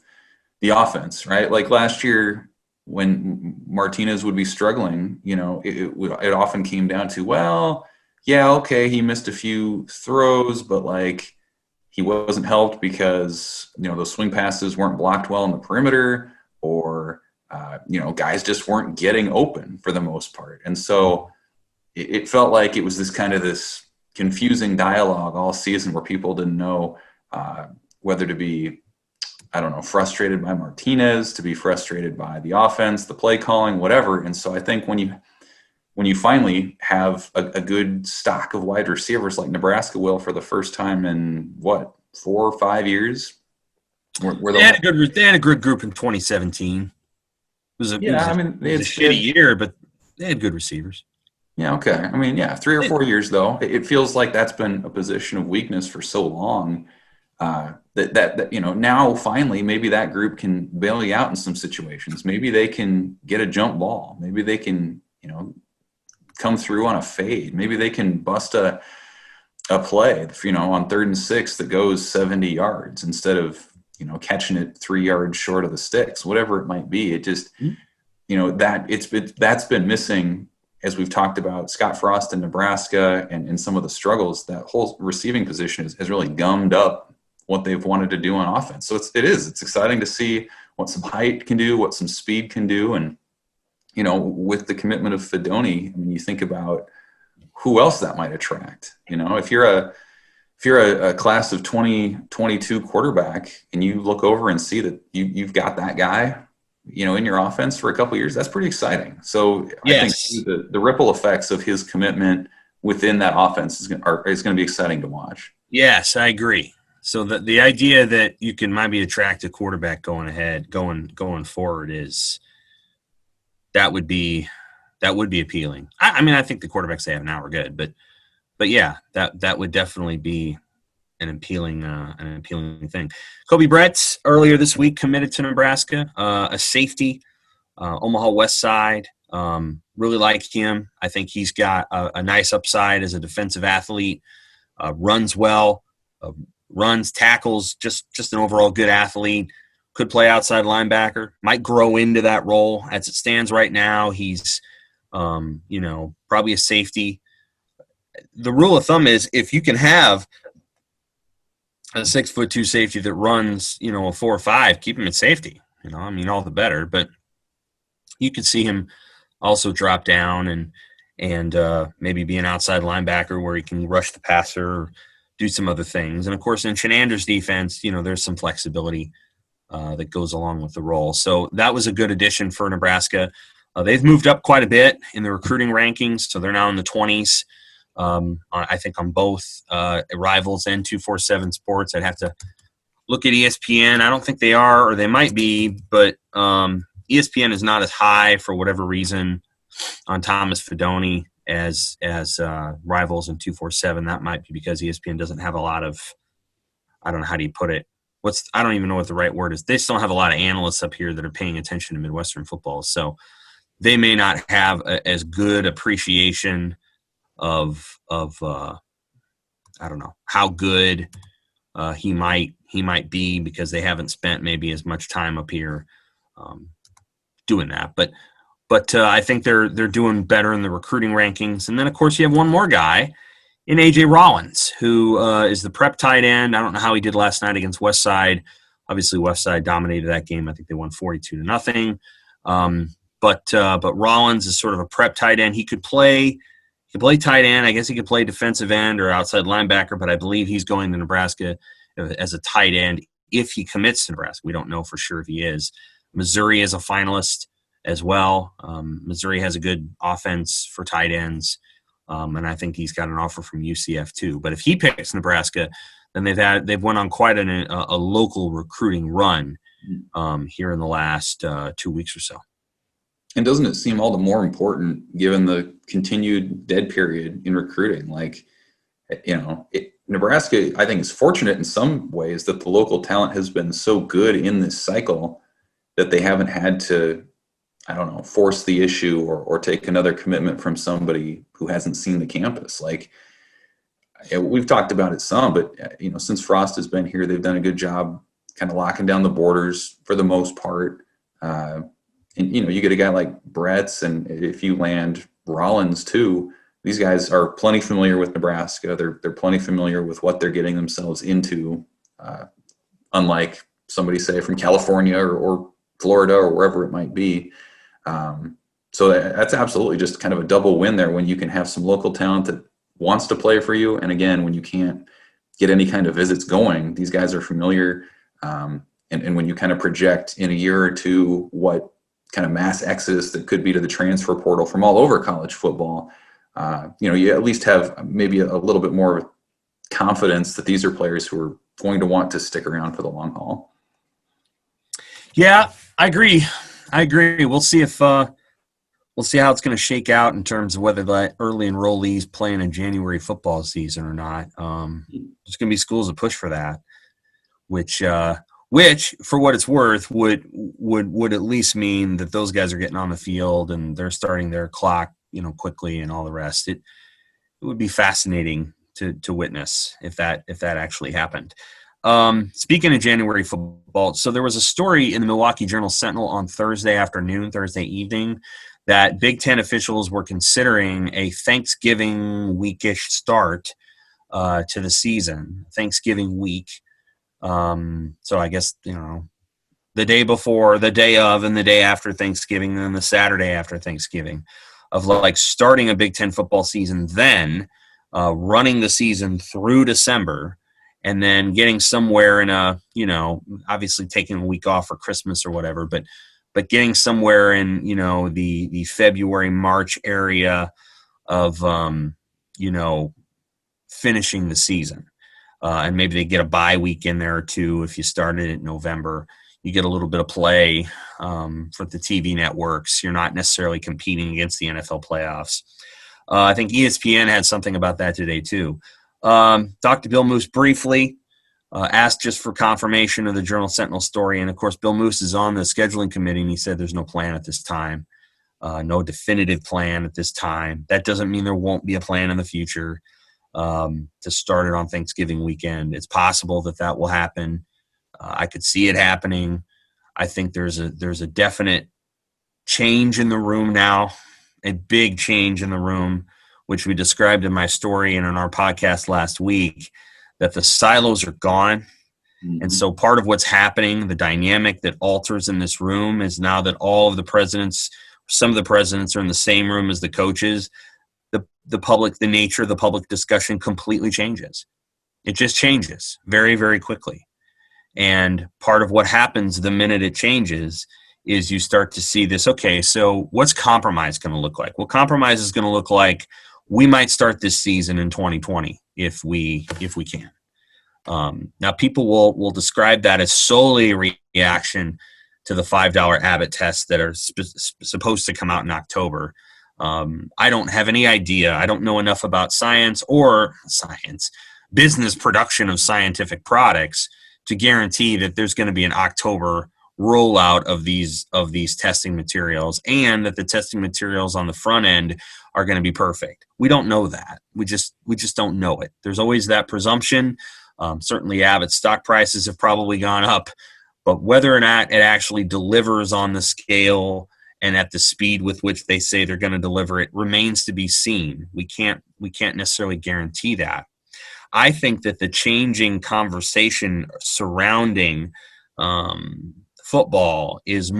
the offense, right? Like last year when Martinez would be struggling, it often came down to, well, yeah, okay, he missed a few throws, but like he wasn't helped because, those swing passes weren't blocked well on the perimeter, or, guys just weren't getting open for the most part. And so it felt like it was this confusing dialogue all season where people didn't know whether to be, I don't know, frustrated by Martinez, to be frustrated by the offense, the play calling, whatever. And so I think when you finally have a good stock of wide receivers like Nebraska will for the first time in 4 or 5 years, where They had a good group in 2017. It was a yeah, I mean, shitty year, but they had good receivers. yeah, okay. I mean, yeah, 3 or 4 years though. It feels like that's been a position of weakness for so long. That now finally maybe that group can bail you out in some situations. Maybe they can get a jump ball. Maybe they can come through on a fade. Maybe they can bust a play on 3rd and 6 that goes 70 yards instead of catching it 3 yards short of the sticks. Whatever it might be, it just that's been missing. As we've talked about Scott Frost in Nebraska and some of the struggles, that whole receiving position has really gummed up what they've wanted to do on offense. So it's exciting to see what some height can do, what some speed can do. And, with the commitment of Fedoni, I mean, you think about who else that might attract. If you're a class of 2022 quarterback and you look over and see that you've got that guy, in your offense for a couple of years, that's pretty exciting. So Yes. I think the ripple effects of his commitment within that offense is going to be exciting to watch. Yes, I agree. So the idea that you can maybe attract a quarterback going forward that would be appealing. I mean, I think the quarterbacks they have now are good, but yeah, that would definitely be an appealing thing. Kobe Brett earlier this week committed to Nebraska, a safety, Omaha West Side. Really like him. I think he's got a nice upside as a defensive athlete. Runs well, runs, tackles, just an overall good athlete. Could play outside linebacker. Might grow into that role. As it stands right now, he's probably a safety. The rule of thumb is if you can have a 6'2" safety that runs, a 4.5, keep him at safety. All the better. But you could see him also drop down and maybe be an outside linebacker where he can rush the passer or do some other things. And of course, in Shenander's defense, there's some flexibility that goes along with the role. So that was a good addition for Nebraska. They've moved up quite a bit in the recruiting rankings, so they're now in the 20s. I think on both Rivals and 247 Sports. I'd have to look at ESPN. I don't think they are, or they might be, but ESPN is not as high for whatever reason on Thomas Fedoni as Rivals and 247. That might be because ESPN doesn't have a lot of, I don't know, how do you put it? I don't even know what the right word is. They still have a lot of analysts up here that are paying attention to Midwestern football, so they may not have as good appreciation of I don't know how good he might be because they haven't spent maybe as much time up here doing that. But I think they're doing better in the recruiting rankings. And then of course you have one more guy in AJ Rollins, who is the prep tight end. I don't know how he did last night against Westside. Obviously Westside dominated that game. I think they won 42-0. But Rollins is sort of a prep tight end. He could play tight end. I guess he could play defensive end or outside linebacker, but I believe he's going to Nebraska as a tight end if he commits to Nebraska. We don't know for sure if he is. Missouri is a finalist as well. Missouri has a good offense for tight ends, and I think he's got an offer from UCF too. But if he picks Nebraska, then they've went on quite a local recruiting run here in the last 2 weeks or so. And doesn't it seem all the more important given the continued dead period in recruiting? Like, Nebraska, I think, is fortunate in some ways that the local talent has been so good in this cycle that they haven't had to, I don't know, force the issue or take another commitment from somebody who hasn't seen the campus. Like, we've talked about it some, but since Frost has been here, they've done a good job kind of locking down the borders for the most part. And you get a guy like Bretz, and if you land Rollins too, these guys are plenty familiar with Nebraska. They're plenty familiar with what they're getting themselves into, unlike somebody say from California or Florida or wherever it might be. So that's absolutely just kind of a double win there when you can have some local talent that wants to play for you. And again, when you can't get any kind of visits going, these guys are familiar. And when you kind of project in a year or two what kind of mass exodus that could be to the transfer portal from all over college football, you at least have maybe a little bit more confidence that these are players who are going to want to stick around for the long haul. Yeah, I agree. We'll see how it's going to shake out in terms of whether the early enrollees play in a January football season or not. There's going to be schools that push for that, which for what it's worth would at least mean that those guys are getting on the field and they're starting their clock, quickly and all the rest. It would be fascinating to witness if that actually happened. Speaking of January football, so there was a story in the Milwaukee Journal-Sentinel on Thursday evening, that Big Ten officials were considering a Thanksgiving weekish start to the season, Thanksgiving week. So I guess, the day before, the day of, and the day after Thanksgiving, and then the Saturday after Thanksgiving, of like starting a Big Ten football season, then running the season through December, and then getting somewhere in obviously taking a week off for Christmas or whatever, but getting somewhere in, the February, March area of, finishing the season. And maybe they get a bye week in there or two. If you started in November, you get a little bit of play for the TV networks. You're not necessarily competing against the NFL playoffs. I think ESPN had something about that today too. Talked to Bill Moose briefly, asked just for confirmation of the Journal-Sentinel story. And, of course, Bill Moose is on the scheduling committee, and he said there's no plan at this time, no definitive plan at this time. That doesn't mean there won't be a plan in the future to start it on Thanksgiving weekend. It's possible that will happen. I could see it happening. I think there's a definite change in the room now, a big change in the room, which we described in my story and in our podcast last week, that the silos are gone. Mm-hmm. And so part of what's happening, the dynamic that alters in this room, is now that all of the presidents, some of the presidents are in the same room as the coaches, the nature of the public discussion completely changes. It just changes very, very quickly. And part of what happens the minute it changes is you start to see this, okay, so what's compromise going to look like? Well, compromise is going to look like we might start this season in 2020 if we can. Now, people will describe that as solely a reaction to the $5 Abbott tests that are supposed to come out in October. I don't have any idea. I don't know enough about business production of scientific products to guarantee that there's going to be an October rollout of these testing materials, and that the testing materials on the front end are going to be perfect. We don't know that. We just don't know it. There's always that presumption. Certainly Abbott's stock prices have probably gone up, but whether or not it actually delivers on the scale and at the speed with which they say they're going to deliver it remains to be seen. We can't necessarily guarantee that. I think that the changing conversation surrounding football is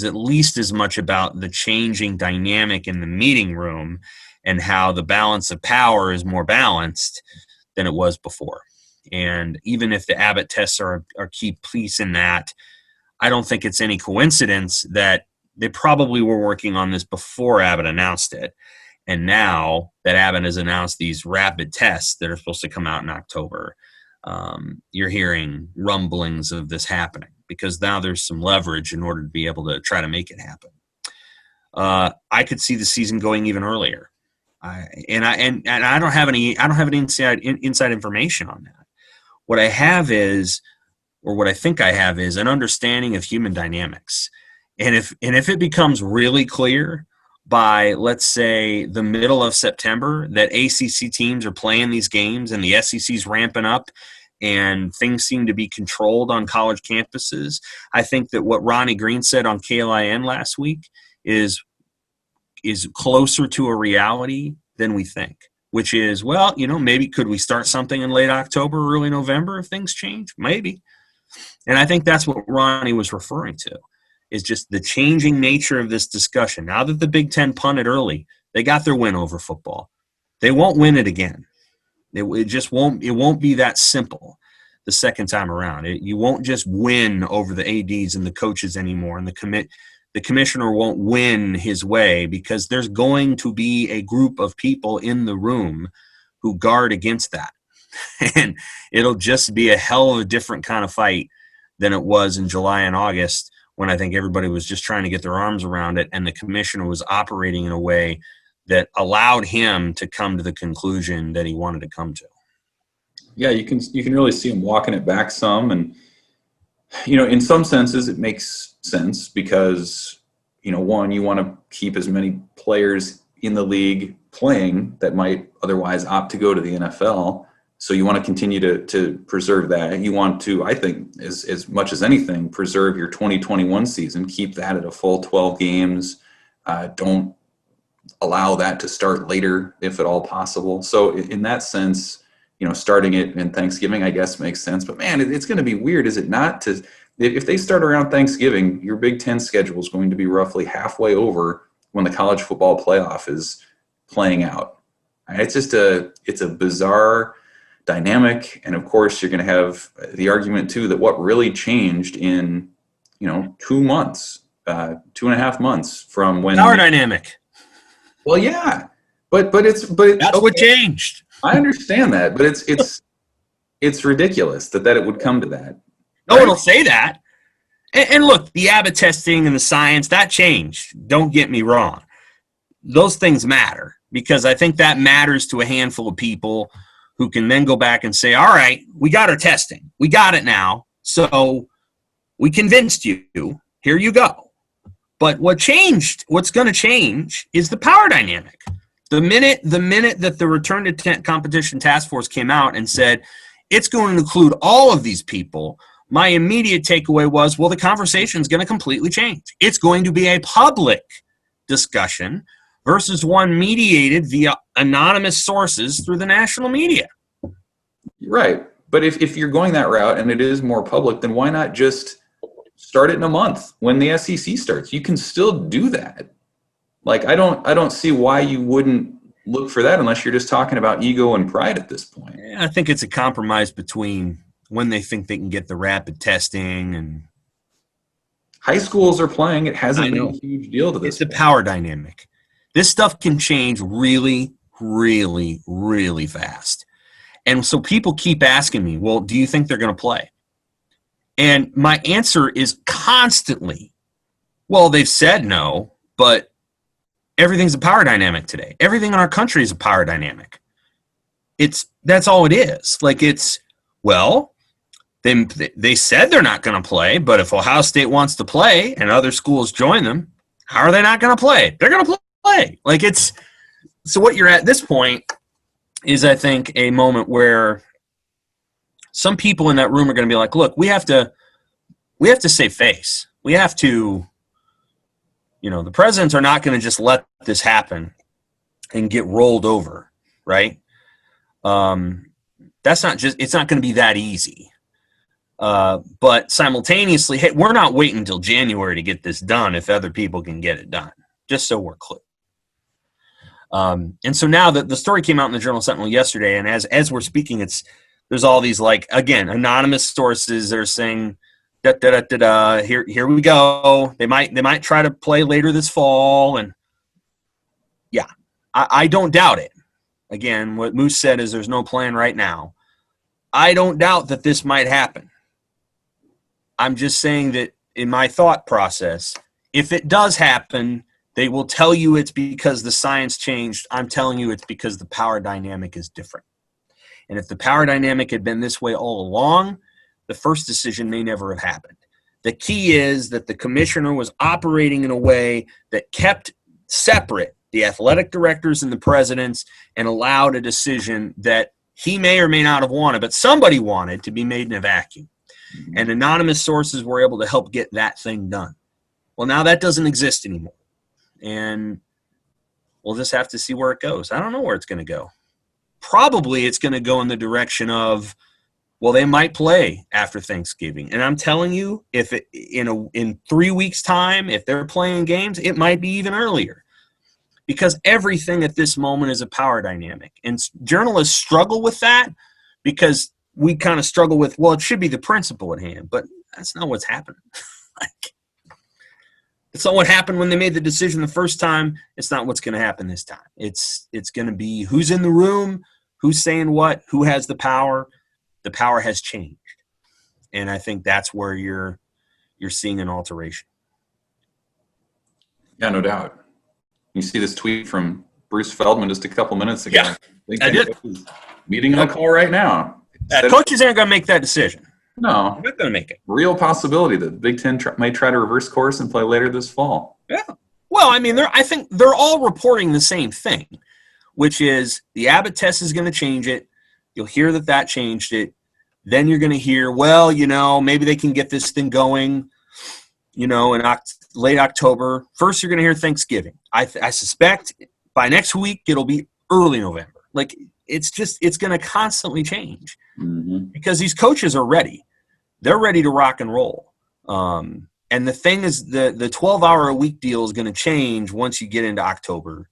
at least as much about the changing dynamic in the meeting room and how the balance of power is more balanced than it was before. And even if the Abbott tests are a key piece in that, I don't think it's any coincidence that they probably were working on this before Abbott announced it. And now that Abbott has announced these rapid tests that are supposed to come out in October, you're hearing rumblings of this happening because now there's some leverage in order to be able to try to make it happen. I could see the season going even earlier. I don't have any inside information on that. What I have is, or what I think I have is, an understanding of human dynamics. And if it becomes really clear by, let's say, the middle of September, that ACC teams are playing these games and the SEC's ramping up and things seem to be controlled on college campuses, I think that what Ronnie Green said on KLIN last week is closer to a reality than we think, which is, well, maybe could we start something in late October, early November if things change? Maybe. And I think that's what Ronnie was referring to, is just the changing nature of this discussion. Now that the Big Ten punted early, they got their win over football. They won't win it again. It just won't. It won't be that simple the second time around. You won't just win over the ADs and the coaches anymore, and the commissioner won't win his way, because there's going to be a group of people in the room who guard against that. And it'll just be a hell of a different kind of fight than it was in July and August, when I think everybody was just trying to get their arms around it, and the commissioner was operating in a way that allowed him to come to the conclusion that he wanted to come to. Yeah, you can really see him walking it back some, and in some senses it makes sense because one, you want to keep as many players in the league playing that might otherwise opt to go to the NFL. So you want to continue to preserve that. You want to, I think, as much as anything, preserve your 2021 season, keep that at a full 12 games. Don't allow that to start later if at all possible. So in that sense, starting it in Thanksgiving, I guess, makes sense. But man, it's going to be weird, is it not? If they start around Thanksgiving, your Big Ten schedule is going to be roughly halfway over when the college football playoff is playing out. It's a bizarre dynamic. And of course, you're going to have the argument too that what really changed in 2 months, 2.5 months from when power dynamic. Well, yeah, but that's okay. What changed. I understand that, but it's ridiculous that it would come to that. No one will say that. And look, the Abbott testing and the science, that changed. Don't get me wrong. Those things matter, because I think that matters to a handful of people who can then go back and say, all right, we got our testing. We got it now. So we convinced you. Here you go. But what's going to change is the power dynamic. The minute that the Return to Competition Task Force came out and said it's going to include all of these people, my immediate takeaway was, well, the conversation is going to completely change. It's going to be a public discussion versus one mediated via anonymous sources through the national media. Right. But if you're going that route and it is more public, then why not just start it in a month when the SEC starts? You can still do that. Like, I don't see why you wouldn't look for that unless you're just talking about ego and pride at this point. I think it's a compromise between when they think they can get the rapid testing, and high schools are playing. It hasn't been a huge deal to this. It's a power dynamic. This stuff can change really, really, really fast. And so people keep asking me, well, do you think they're going to play? And my answer is constantly, well, they've said no, but everything's a power dynamic today. Everything in our country is a power dynamic. That's all it is. Like, they said they're not going to play, but if Ohio State wants to play and other schools join them, how are they not going to play? They're going to play. Like, so what you're at this point is, I think, a moment where some people in that room are going to be like, look, we have to save face. We have to, the presidents are not going to just let this happen and get rolled over, right? It's not going to be that easy. But simultaneously, hey, we're not waiting until January to get this done if other people can get it done, just so we're clear. And so now that the story came out in the Journal Sentinel yesterday, and as we're speaking, there's all these, like, again, anonymous sources that are saying, here we go. They might try to play later this fall, and yeah, I don't doubt it. Again, what Moose said is there's no plan right now. I don't doubt that this might happen. I'm just saying that in my thought process, if it does happen, they will tell you it's because the science changed. I'm telling you it's because the power dynamic is different. And if the power dynamic had been this way all along, the first decision may never have happened. The key is that the commissioner was operating in a way that kept separate the athletic directors and the presidents and allowed a decision that he may or may not have wanted, but somebody wanted to be made in a vacuum. And anonymous sources were able to help get that thing done. Well, now that doesn't exist anymore. And we'll just have to see where it goes. I don't know where it's going to go. Probably it's going to go in the direction of, well, they might play after Thanksgiving. And I'm telling you, if it, in 3 weeks' time, if they're playing games, it might be even earlier. Because everything at this moment is a power dynamic. And journalists struggle with that because we kind of struggle with, well, it should be the principle at hand. But that's not what's happening. It's not what happened when they made the decision the first time. It's not what's going to happen this time. It's going to be who's in the room, who's saying what, who has the power. The power has changed. And I think that's where you're seeing an alteration. Yeah, no doubt. You see this tweet from Bruce Feldman just a couple minutes ago. Yeah, I did. Meeting on a call right now. Coaches aren't going to make that decision. No. They're not going to make it. Real possibility that Big Ten might try to reverse course and play later this fall. Yeah. Well, I mean, I think they're all reporting the same thing, which is the Abbott test is going to change it. You'll hear that changed it. Then you're going to hear, well, maybe they can get this thing going, in late October. First, you're going to hear Thanksgiving. I suspect by next week it'll be early November. Like, it's going to constantly change because these coaches are ready. They're ready to rock and roll. And the thing is, the 12-hour-a-week deal is going to change once you get into October.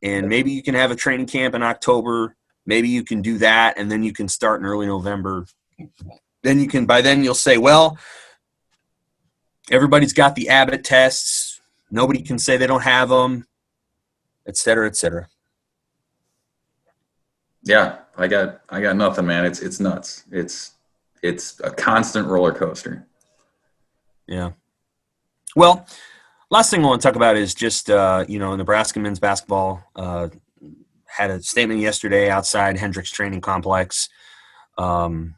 And maybe you can have a training camp in October. Maybe you can do that, and then you can start in early November. By then you'll say, well, everybody's got the Abbott tests. Nobody can say they don't have them, et cetera, et cetera. Yeah, I got nothing, man. It's nuts. It's a constant roller coaster. Yeah. Well, last thing I want to talk about is just Nebraska men's basketball had a statement yesterday outside Hendricks Training Complex about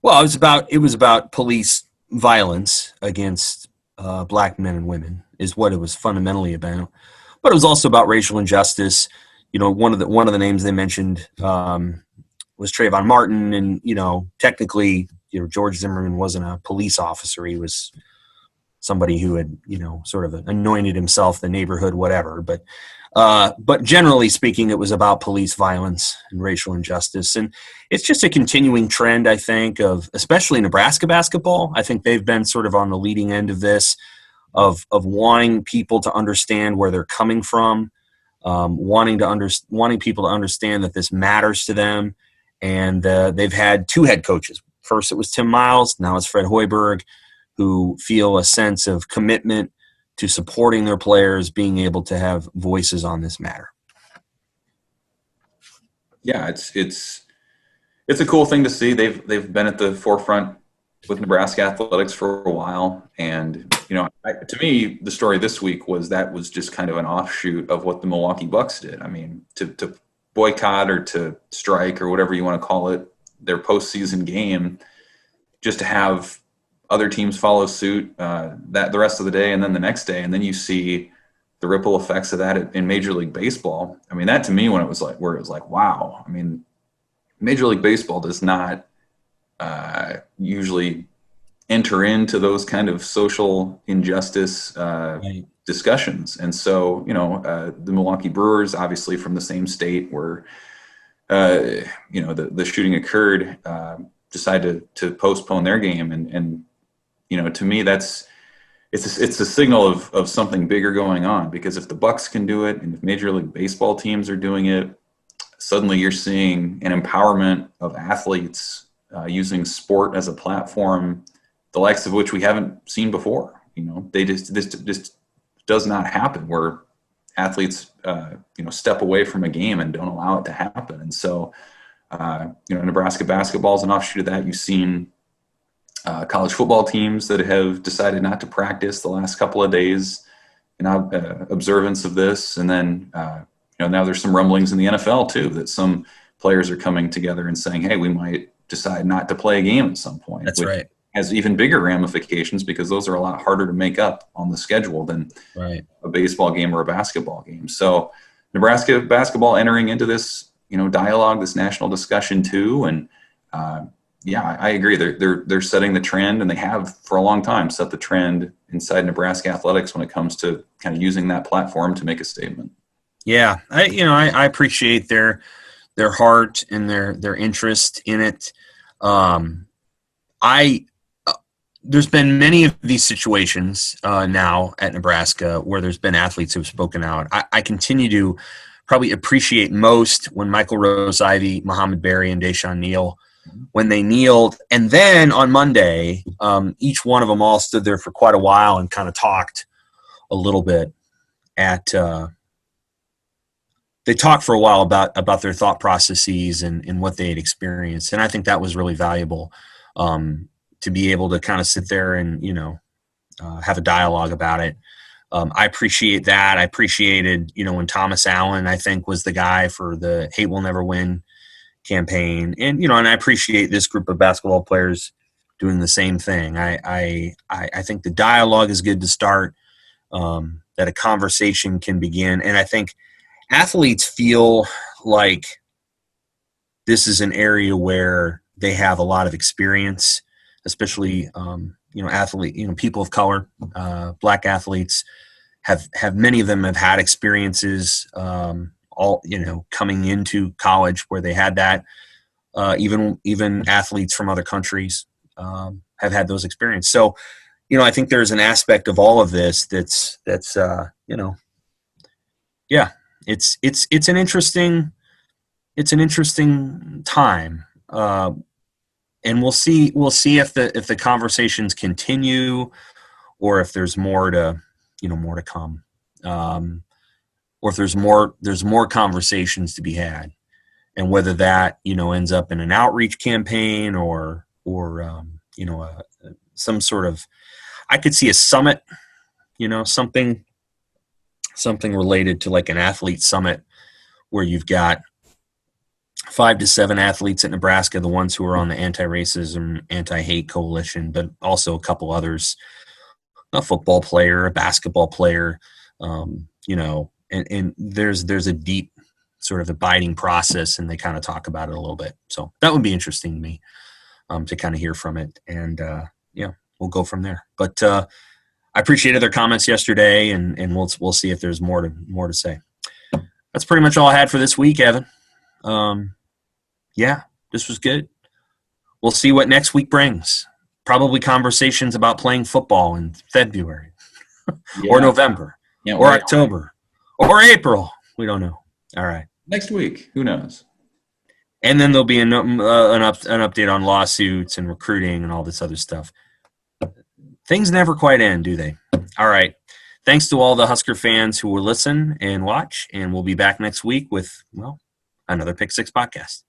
it was about police violence against black men and women is what it was fundamentally about. But it was also about racial injustice. One of the names they mentioned was Trayvon Martin, and technically, George Zimmerman wasn't a police officer. He was somebody who had sort of anointed himself the neighborhood, whatever. But generally speaking, it was about police violence and racial injustice, and it's just a continuing trend, I think, of especially Nebraska basketball. I think they've been sort of on the leading end of this. Of wanting people to understand where they're coming from, wanting people to understand that this matters to them, and they've had two head coaches. First, it was Tim Miles. Now it's Fred Hoiberg, who feel a sense of commitment to supporting their players, being able to have voices on this matter. Yeah, it's a cool thing to see. They've been at the forefront with Nebraska athletics for a while. And, to me, the story this week was just kind of an offshoot of what the Milwaukee Bucks did. I mean, to boycott or to strike or whatever you want to call it, their postseason game, just to have other teams follow suit that the rest of the day and then the next day. And then you see the ripple effects of that in Major League Baseball. I mean, that to me, where it was like, wow. I mean, Major League Baseball does not usually enter into those kind of social injustice discussions. And so, the Milwaukee Brewers, obviously from the same state where, the shooting occurred, decided to postpone their game. And to me, it's a signal of something bigger going on, because if the Bucks can do it and if Major League Baseball teams are doing it, suddenly you're seeing an empowerment of athletes using sport as a platform, the likes of which we haven't seen before. This just does not happen, where athletes, step away from a game and don't allow it to happen. And so, Nebraska basketball is an offshoot of that. You've seen college football teams that have decided not to practice the last couple of days in observance of this. And then, now there's some rumblings in the NFL too, that some players are coming together and saying, hey, we might decide not to play a game at some point. That's right. has even bigger ramifications because those are a lot harder to make up on the schedule than Right. a baseball game or a basketball game. So Nebraska basketball entering into this, dialogue, this national discussion too. And I agree. They're setting the trend, and they have for a long time set the trend inside Nebraska athletics when it comes to kind of using that platform to make a statement. Yeah, I appreciate their heart and their interest in it. There's been many of these situations now at Nebraska where there's been athletes who've spoken out. I continue to probably appreciate most when Michael Rose-Ivy, Muhammad Berry, and Deshaun Neal, when they kneeled. And then on Monday, each one of them all stood there for quite a while and kind of talked a little bit they talked for a while about their thought processes and what they had experienced. And I think that was really valuable to be able to kind of sit there and, have a dialogue about it. I appreciate that. I appreciated, when Thomas Allen, I think, was the guy for the Hate Will Never Win campaign. And, and I appreciate this group of basketball players doing the same thing. I think the dialogue is good to start, that a conversation can begin. And I think athletes feel like this is an area where they have a lot of experience, especially, people of color, black athletes have many of them have had experiences, coming into college where they had that. Even athletes from other countries have had those experiences. So, I think there's an aspect of all of this that's it's an interesting time, and we'll see if the conversations continue, or if there's more to come, or if there's more conversations to be had, and whether that ends up in an outreach campaign or some sort of, I could see a summit, something related to like an athlete summit where you've got 5 to 7 athletes at Nebraska, the ones who are on the anti-racism, anti-hate coalition, but also a couple others, a football player, a basketball player, and there's a deep sort of abiding process, and they kind of talk about it a little bit. So that would be interesting to me, to kind of hear from it. And we'll go from there. But I appreciated their comments yesterday, and we'll see if there's more to say. That's pretty much all I had for this week, Evan. This was good. We'll see what next week brings. Probably conversations about playing football in February or November or October or April. We don't know. All right. Next week. Who knows? And then there'll be an update on lawsuits and recruiting and all this other stuff. Things never quite end, do they? All right. Thanks to all the Husker fans who will listen and watch, and we'll be back next week with, another Pick Six podcast.